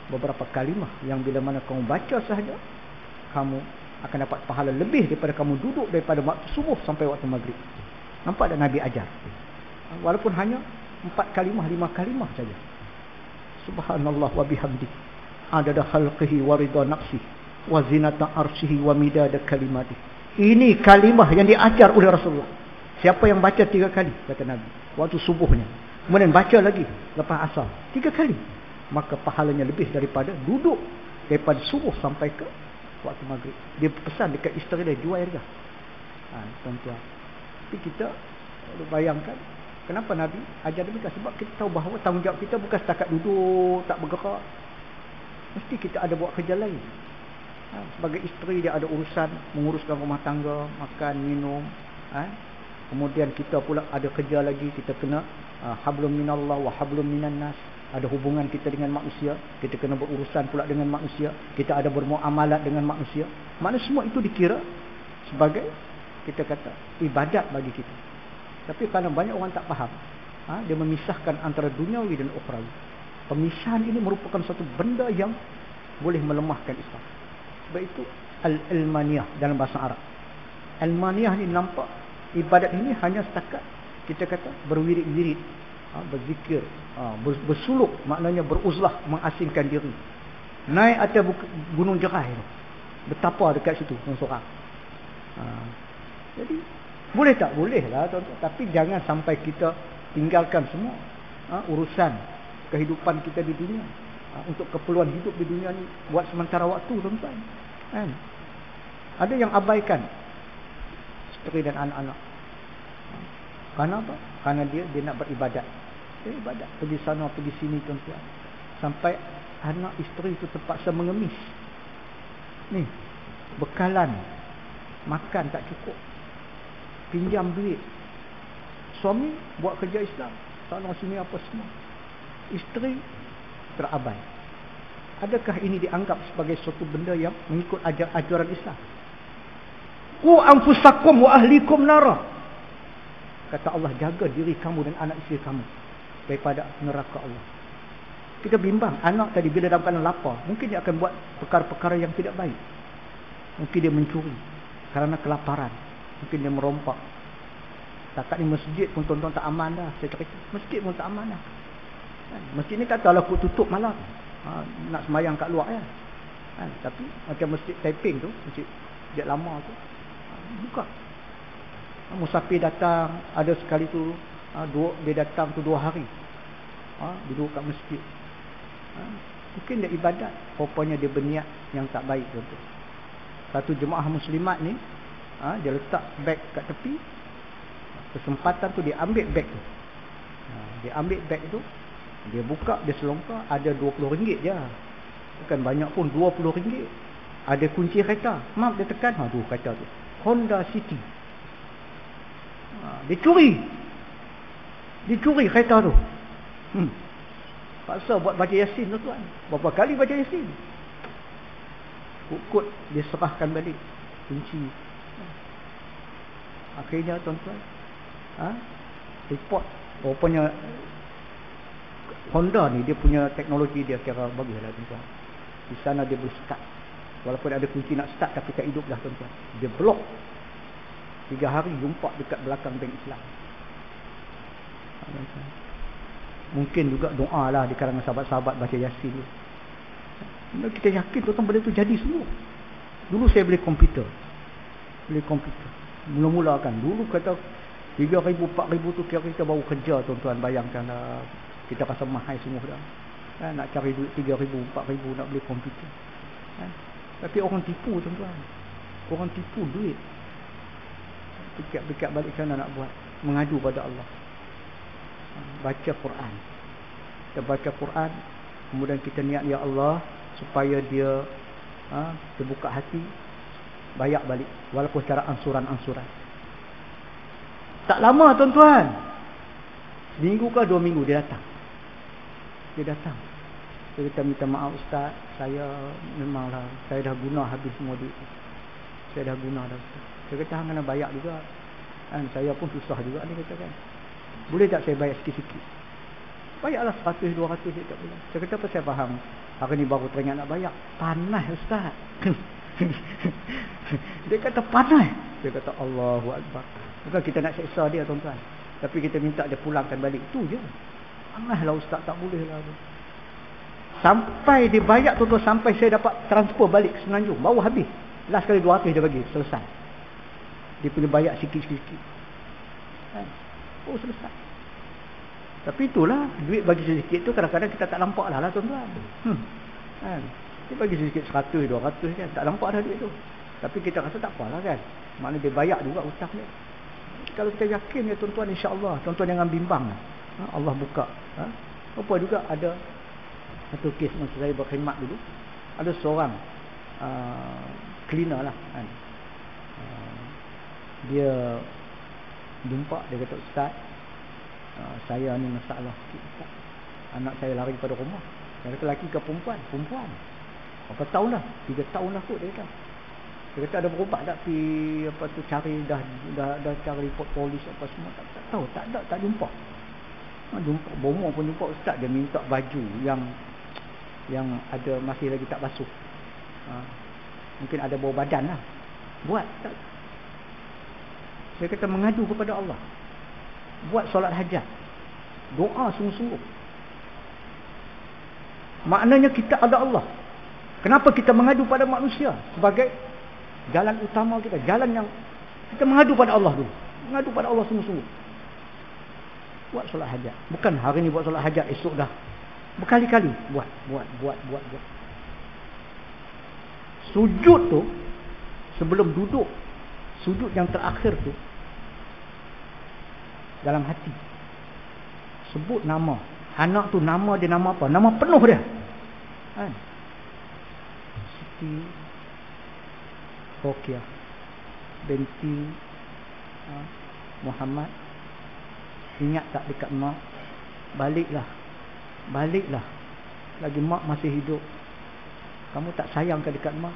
beberapa kalimah yang bila mana kamu baca sahaja, kamu akan dapat pahala lebih daripada kamu duduk daripada waktu subuh sampai waktu maghrib. Nampak tak Nabi ajar? Walaupun hanya 4 kalimah, 5 kalimah saja. Subhanallah wa bihamdi adada khalqihi wa ridha nafsihi wa zinata arsyihi wa midada kalimatihi. Ini kalimah yang diajar oleh Rasulullah. Siapa yang baca 3 kali, kata Nabi, waktu subuhnya, kemudian baca lagi lepas asar 3 kali, maka pahalanya lebih daripada duduk daripada subuh sampai ke waktu maghrib. Dia pesan dekat isteri dia, Juwairiyah. Tuan-tuan, tapi kita bayangkan kenapa Nabi ajar demikian? Sebab kita tahu bahawa tanggungjawab kita bukan setakat duduk tak bergerak. Mesti kita ada buat kerja lain. Sebagai isteri, dia ada urusan menguruskan rumah tangga, makan, minum. Kemudian kita pula ada kerja lagi. Kita kena hablum minallah wa hablum minan nas. Ada hubungan kita dengan manusia, kita kena berurusan pula dengan manusia, kita ada bermuamalat dengan manusia. Mana semua itu dikira sebagai kita kata ibadat bagi kita. Tapi kerana banyak orang tak faham, dia memisahkan antara duniawi dan ukhrawi. Pemisahan ini merupakan satu benda yang boleh melemahkan Islam. Sebab itu al-ilmaniyah dalam bahasa Arab. Ilmaniyah ni nampak ibadat ini hanya setakat kita kata berwirid-wirid, berzikir, bersuluk, maknanya beruzlah, mengasingkan diri Naik atas gunung Jerai tu. Betapa dekat situ seorang. Jadi boleh tak? Boleh lah tuan-tuan. Tapi jangan sampai kita tinggalkan semua urusan kehidupan kita di dunia. Untuk keperluan hidup di dunia ni buat sementara waktu tuan-tuan. Kan? Ada yang abaikan isteri dan anak-anak. Kerana apa? Kerana dia nak beribadat. Dia ibadat. Pergi sana, pergi sini tuan-tuan. Sampai anak isteri itu terpaksa mengemis. Ni, bekalan. Makan tak cukup. Pinjam duit. Suami buat kerja Islam. Sana sini apa semua. Isteri terabai. Adakah ini dianggap sebagai suatu benda yang mengikut ajaran Islam? Qu anfusakum wa ahlikum nara. Kata Allah, jaga diri kamu dan anak isteri kamu daripada neraka Allah. Kita bimbang, anak tadi bila dalam keadaan lapar, mungkin dia akan buat perkara-perkara yang tidak baik. Mungkin dia mencuri kerana kelaparan. Mungkin dia merompak. Takat ni masjid pun tuan-tuan tak aman dah. Saya cerita, masjid pun tak aman dah. Masjid ni kata aku tutup malam. Nak semayang kat luar ya. Tapi macam masjid Taiping tu, masjid sejak lama tu, buka. Musafir datang, ada sekali tu dia datang tu 2 hari. Duduk kat masjid. Mungkin dia ibadat, rupanya dia berniat yang tak baik tu. Satu jemaah muslimat ni, dia letak beg kat tepi. Kesempatan tu dia ambil beg tu. Dia ambil beg tu, dia buka, dia selongkar, ada RM20 je. Bukan banyak pun, RM20. Ada kunci kereta. Maaf, dia tekan, kereta tu Honda City. Dia curi kereta tu. Paksa buat baca Yasin tu tuan. Berapa kali baca Yasin? Kut dia serahkan balik kunci. Akhirnya tuan-tuan, report. Rupanya Honda ni dia punya teknologi dia kira baguslah tuan-tuan. Di sana dia boleh start. Walaupun ada kunci nak start tapi tak hidup dah tuan-tuan. Dia block. 3 hari jumpa dekat belakang bank Islam. Mungkin juga doa lah di kalangan sahabat-sahabat baca Yasin. Kita yakin tuan-tuan benda tu jadi semua. Dulu saya beli komputer. Mula-mula kan. Dulu kata 3,000, 4,000 tu kira kita baru kerja tuan-tuan. Bayangkan lah. Kita rasa mahal semua dah. Nak cari duit 3,000, 4,000 nak beli komputer. Tapi orang tipu tuan-tuan. Orang tipu duit. Pikir-pikir balik sana nak buat. Mengadu pada Allah. Baca Quran. Kita baca Quran. Kemudian kita niat, ya Allah, supaya dia terbuka hati. Bayak balik. Walaupun secara ansuran-ansuran. Tak lama tuan-tuan. Minggu ke 2 minggu dia datang. Dia kata, minta maaf Ustaz. Saya memanglah, saya dah guna habis semua duit. Saya dah guna dah Ustaz. Saya kata, hang kena bayar juga. Saya pun susah juga ni kata kan. Boleh tak saya bayar sikit-sikit? Bayarlah 100, 200 setiap bulan. Saya kata, apa saya faham? Hari ni baru teringat nak bayar. Panas Ustaz. Dia kata panas. Dia kata Allahu Akbar. Bukan kita nak seksa dia tuan-tuan. Tapi kita minta dia pulangkan balik. Itu je. Panaslah Ustaz, tak boleh lah. Sampai dia bayar tuan-tuan, sampai saya dapat transfer balik ke Semenanjung. Baru habis. Last kali 200 dia bagi. Selesai. Dia punya bayar sikit-sikit. Oh selesai. Tapi itulah, duit bagi sedikit tu kadang-kadang kita tak nampak lah tuan-tuan. Dia bagi sedikit 100, 200 kan. Tak nampak dah duit tu. Tapi kita rasa tak apalah kan. Maknanya dia bayar juga hutang dia. Kalau kita yakin ya tuan-tuan, insya-Allah, tuan-tuan jangan bimbang. Allah buka. Apa juga ada satu kes masa saya berkhidmat dulu. Ada seorang cleaner lah kan. Dia jumpa, dia kata, Ustaz, saya ni masalah sikit Ustaz. Anak saya lari pada rumah. Saya kata, lelaki ke perempuan? Perempuan. Berapa tahun dah? 3 tahun dah kot dia kata. Dia kata ada berubat tak pergi apa tu, cari dah cari report polis apa semua, tak tahu, tak jumpa. Jumpa bomo pun jumpa Ustaz, dia minta baju yang ada masih lagi tak basuh. Mungkin ada bau badan lah. Buat tak. Saya kata mengadu kepada Allah. Buat solat hajat. Doa sungguh-sungguh. Maknanya kita ada Allah. Kenapa kita mengadu pada manusia sebagai jalan utama kita, jalan yang kita mengadu pada Allah dulu. Mengadu pada Allah sungguh-sungguh. Buat solat hajat. Bukan hari ni buat solat hajat, esok dah. Berkali-kali buat. Sujud tu sebelum duduk, sujud yang terakhir tu dalam hati. Sebut nama. Anak tu nama dia nama apa? Nama penuh dia. Kan? Siti Rokiah binti Muhammad. Ingat tak dekat mak? Baliklah. Lagi mak masih hidup. Kamu tak sayang ke dekat mak?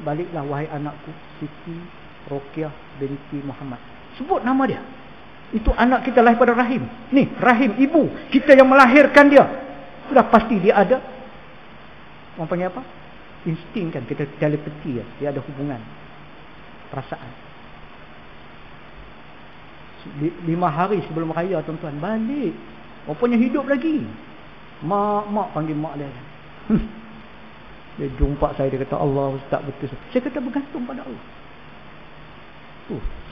Baliklah wahai anakku, Siti Rokiah binti Muhammad. Sebut nama dia. Itu anak kita lahir pada rahim. Ni rahim ibu kita yang melahirkan dia. Sudah pasti dia ada, orang panggil apa? Insting kan, kita telepati ya. Dia ada hubungan perasaan. 5 hari sebelum raya tuan-tuan balik. Rupanya hidup lagi. Mak panggil mak dia. Dia jumpa saya, dia kata, Allah Ustaz betul. Saya kata bergantung pada Allah.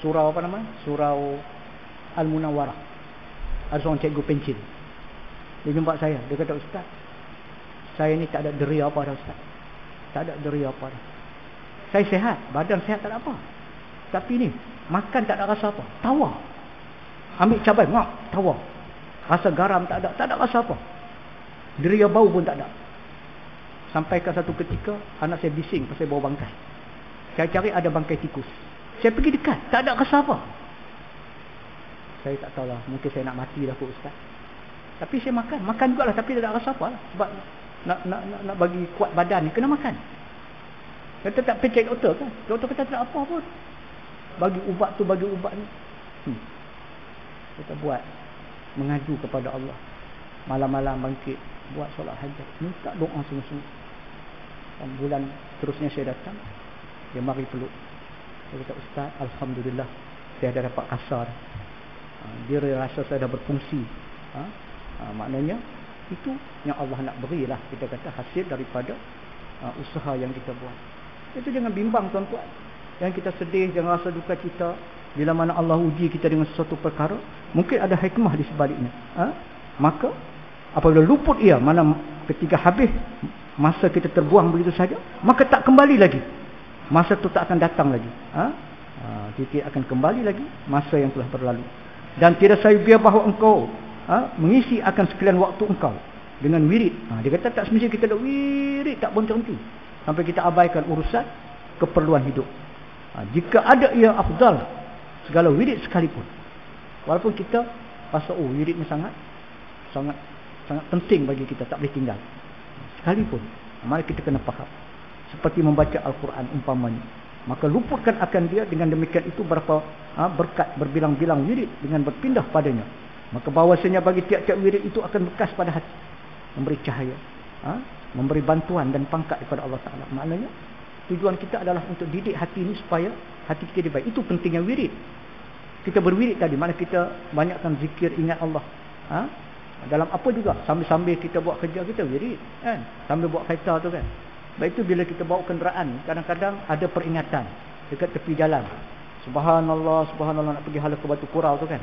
Surau apa nama? Surau Al-Munawwarah. Ada seorang cikgu pencil. Dia jumpa saya, dia kata, Ustaz, saya ni tak ada deri apa dah Ustaz. Tak ada deri apa dah. Saya sihat, badan sihat, tak ada apa. Tapi ni makan tak ada rasa apa. Tawa. Ambil cabai, tawa. Rasa garam tak ada rasa apa. Deria bau pun tak ada. Sampai ke satu ketika anak saya bising pasal bau bangkai. Saya cari ada bangkai tikus. Saya pergi dekat, tak ada rasa apa. Saya tak tahulah, mungkin saya nak mati dah kot Ustaz. Tapi saya makan jugalah, tapi tak ada rasa apa lah. Sebab nak bagi kuat badan ni kena makan. Kata tak pergi doktor kan. Doktor kata tak apa pun. Bagi ubat ni. Kita buat, mengadu kepada Allah. Malam-malam bangkit, buat solat hajat, minta doa sungguh-sungguh. Dan bulan terusnya saya datang, dia mari peluk. Dia kata, Ustaz, Alhamdulillah, saya dah dapat kasar. Dia rasa saya dah berfungsi. Maknanya itu yang Allah nak berilah, kita kata, hasil daripada usaha yang kita buat. Itu jangan bimbang tuan-tuan. Yang kita sedih, jangan rasa duka cita. Bila mana Allah uji kita dengan sesuatu perkara, mungkin ada hikmah di sebaliknya. Maka apabila luput ia, mana ketika habis masa kita terbuang begitu saja, maka tak kembali lagi. Masa itu tak akan datang lagi. Kita akan kembali lagi masa yang telah berlalu. Dan tidak saya biar bahawa engkau mengisi akan sekalian waktu engkau dengan wirid. Dia kata tak semestinya kita ada wirid tak berhenti sampai kita abaikan urusan keperluan hidup. Jika ada ia afdal segala wirid sekalipun. Walaupun kita rasa wirid ni sangat penting bagi kita, tak boleh tinggal. Sekalipun, mari kita kena faham. Seperti membaca Al-Quran umpamanya. Maka luputkan akan dia, dengan demikian itu berapa berkat berbilang-bilang wirid dengan berpindah padanya. Maka bahawasanya bagi tiap-tiap wirid itu akan bekas pada hati, memberi cahaya, memberi bantuan dan pangkat kepada Allah Ta'ala. Maknanya tujuan kita adalah untuk didik hati ini supaya hati kita dia baik. Itu pentingnya wirid. Kita berwirid tadi, mana kita banyakkan zikir, ingat Allah. Dalam apa juga, sambil-sambil kita buat kerja kita wirid, kan? Sambil buat kereta tu kan. Baik itu bila kita bawa kenderaan, kadang-kadang ada peringatan dekat tepi jalan. Subhanallah, subhanallah, nak pergi hala ke Batu Kurau tu kan.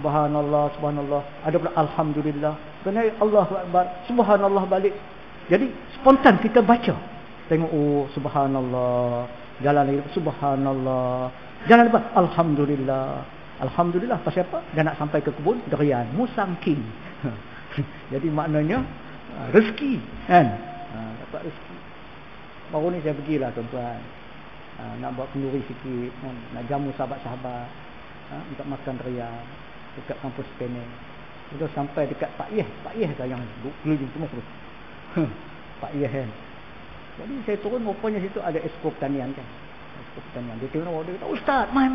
Subhanallah, subhanallah. Ada pula Alhamdulillah. Kena Allahu Akbar, subhanallah balik. Jadi spontan kita baca. Tengok, oh subhanallah. Jalan lagi, subhanallah. Jalan lepas, Alhamdulillah. Alhamdulillah, pasal apa? Dia nak sampai ke kebun durian, musangking. Jadi maknanya rezeki kan. Dapat rezeki. Baru ni saya pergilah tuan-tuan. Nak buat kenduri sikit kan? Nak jamu sahabat-sahabat. Untuk makan durian dekat kampus Penang. Kita sampai dekat Pak Yeh sayang keliling semua terus. Pak Yeh kan. Jadi saya turun, rupanya situ ada esko pertanian kan. Esko pertanian. Dia tengok, dia kata, Ustaz, mai.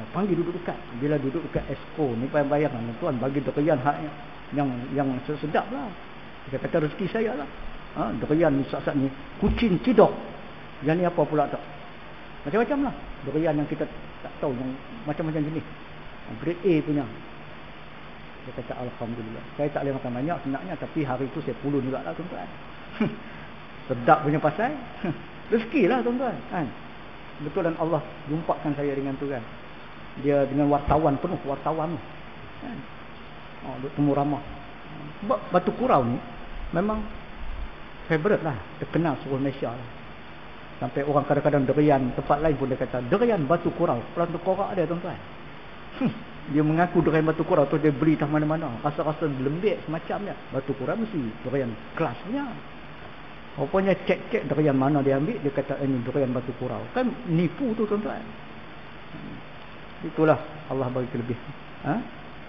Panggil duduk dekat. Bila duduk dekat esko ni, bayangkan tuan, bagi durian haknya yang sedap lah. Dia kata rezeki saya lah. Durian ni saat ni kucing cidok. Yang ni apa pula tak? Macam-macam lah. Durian yang kita tak tahu, yang macam-macam jenis. Grade A punya. Dia kata Alhamdulillah. Saya tak boleh makan banyak sebenarnya, tapi hari tu saya pulun juga lah tuan-tuan. Sedap punya pasal. Rezeki lah tuan-tuan kan. Betulan Allah jumpakan saya dengan tu kan. Dia dengan wartawan, penuh wartawan kan. Duk temu ramah. Sebab Batu Kurau ni memang favorite lah, terkenal seluruh Malaysia lah. Sampai orang kadang-kadang derian, tempat lain pun dia kata derian Batu Kurau. Pelan tu korak dia tuan-tuan. Dia mengaku derian Batu Kurau tu dia beli tak mana-mana. Rasa-rasa lembik semacamnya. Batu Kurau mesti derian kelasnya. Rupanya cek-cek durian mana dia ambil, dia kata ini durian Batu Kurau. Kan nipu tu tuan-tuan. Itulah Allah bagi lebih.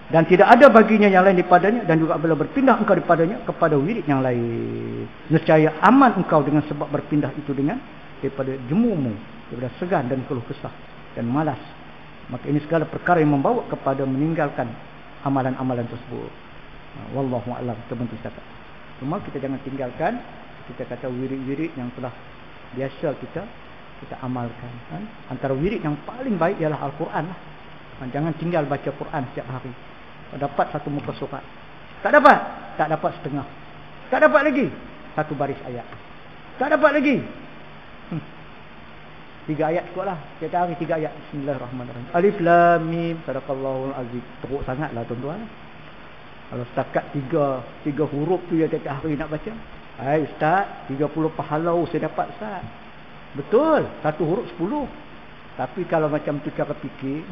Dan tidak ada baginya yang lain daripadanya, dan juga bila berpindah engkau daripadanya kepada wirid yang lain, nescaya aman engkau dengan sebab berpindah itu daripada jemumu, daripada segan dan keluh kesah dan malas. Maka ini segala perkara yang membawa kepada meninggalkan amalan-amalan tersebut. Wallahu a'lam. Terbentuk kata. Cuma kita jangan tinggalkan. Kita kata wirid-wirid yang telah biasa kita amalkan. Antara wirid yang paling baik ialah Al-Quran lah. Jangan tinggal baca Quran setiap hari. Dapat satu muka surat, tak dapat setengah, tak dapat lagi satu baris ayat, tak dapat lagi 3 ayat cukup lah. Setiap hari 3 ayat. Bismillahirrahmanirrahim. Alif Lam Mim. Sadaqallahul Azim. Teruk sangat lah tuan-tuan. Kalau setakat 3 huruf tu ya setiap hari nak baca. Hai Ustaz, 30 pahala saya dapat Ustaz. Betul, 1 huruf 10. Tapi kalau macam tu cara fikir,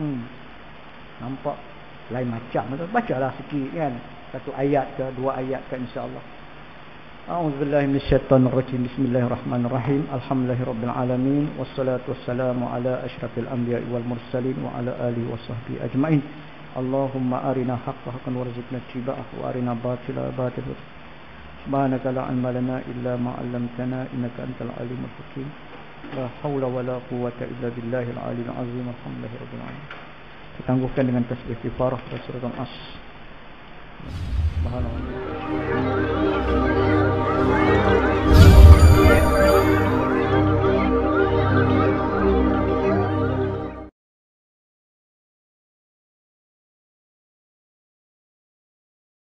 nampak lain macam. Bacalah sikit kan. 1 ayat ke 2 ayat ke insya-Allah. A'udzubillahi minasyaitonirrajim. Bismillahirrahmanirrahim. Alhamdulillahirabbil alamin wassalatu wassalamu ala asyrafil anbiya'i wal mursalin wa ala alihi washabbihi ajmain. Allahumma arina haqqan haqqan warzuqna ittiba'ah wa arina batila batilan. Subhanaka la ilma lana illa ma 'allamtana innaka antal alimul hakim. La haula wala quwwata illa billahil aliyyil azim. Alhamdulillahirabbil alamin. Kita tangguhkan dengan tasbih kifarah dan surah As. Subhanallah.